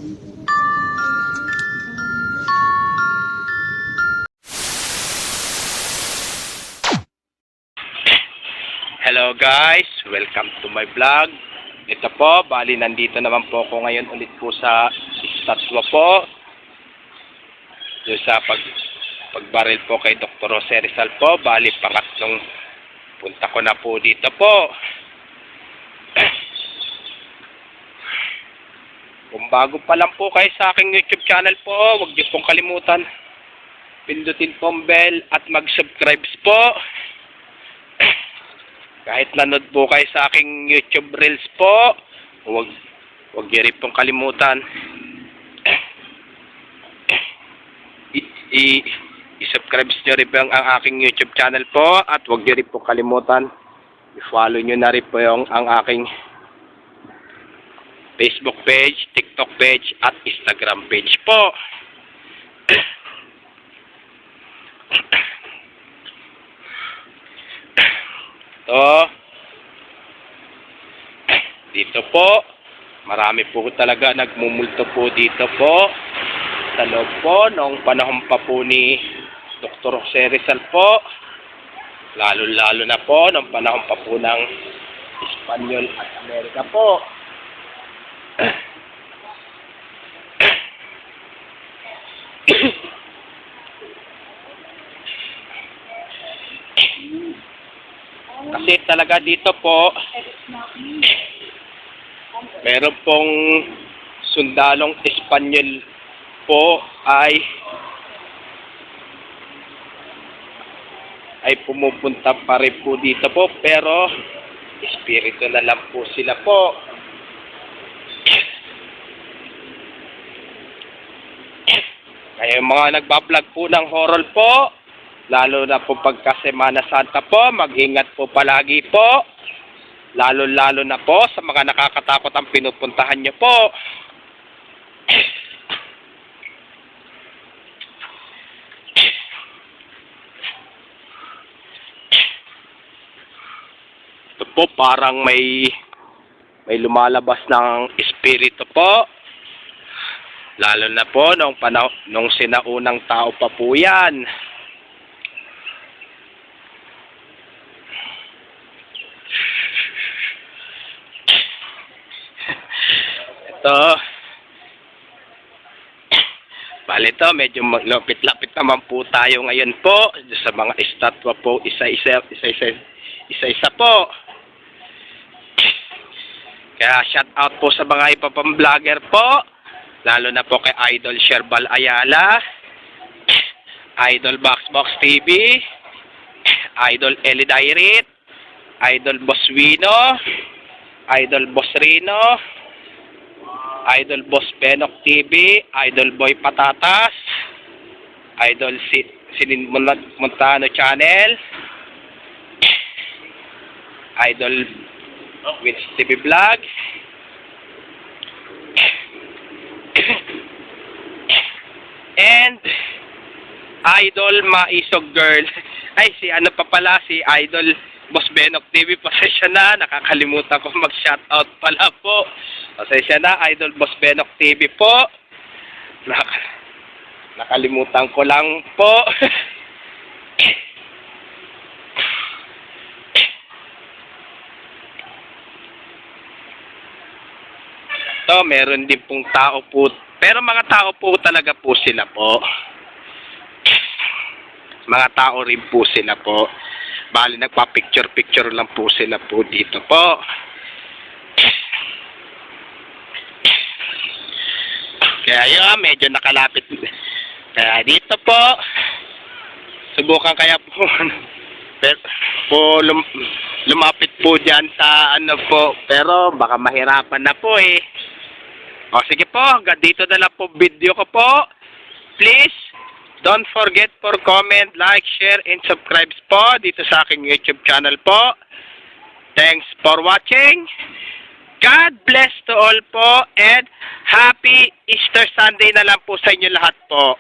Hello guys, welcome to my vlog. Ito po, bali nandito naman po ako ngayon ulit po sa estatwa po. Yung sa pagbaril po kay Dr. Jose Rizal po, bali pangatlong punta ko na po dito po. Kung bago pa lang po kayo sa aking YouTube channel po, huwag niyo pong kalimutan pindutin po ang bell at mag-subscribe po. Kahit nanood po kayo sa aking YouTube Reels po, huwag niyo rin pong kalimutan i-subscribe niyo rin po ang aking YouTube channel po, at huwag niyo rin pong kalimutan i-follow niyo na rin po ang aking Facebook page, TikTok page at Instagram page po. Dito po, marami po talaga nagmumulto po dito po sa loob po noong panahon pa po ni Dr. Jose Rizal po, lalo na po noong panahon pa po ng Espanyol at Amerika po. Kasi talaga dito po, meron pong sundalong Espanyol po ay pumupunta pa rin po dito po, pero espiritu na lang po sila po. Kaya yung mga nagbablog po ng horror po, lalo na po pagka Semana Santa po, mag-ingat po palagi po. Lalo na po sa mga nakakatakot ang pinupuntahan nyo po. Ito po parang may lumalabas ng espiritu po. Lalo na po nung sinaunang tao pa po yan. Bale ito, medyo maglapit-lapit naman po tayo ngayon po sa mga estatwa po, isa-isa po. Kaya shout out po sa mga iba pang vlogger po, lalo na po kay Idol Sherbal Ayala, Idol Box TV, Idol Eli Dairit, Idol Boss Wino, Idol Boss Rino, Idol Boss Benok TV, Idol Boy Patatas, Idol Sinin Montano Channel, Idol Wins TV Vlog, and Idol Maisog Girl. Ay, si Idol Boss Benok TV, pasensya na, nakakalimutan ko mag-shoutout pala po. Pasensya na, Idol Boss Benok TV po. Nakalimutan ko lang po. Ito, meron din pong tao po. Pero mga tao po talaga po sila po. Mga tao rin po sila po. Bali, nagpa-picture lang po sila po dito po. Kaya yun, medyo nakalapit. Kaya dito po, subukan kaya po lumapit po dyan sa ano po. Pero baka mahirapan na po eh. O sige po, hanggang dito na lang po video ko po. Please, don't forget for comment, like, share, and subscribe po dito sa aking YouTube channel po. Thanks for watching. God bless to all po, and happy Easter Sunday na lang po sa inyo lahat po.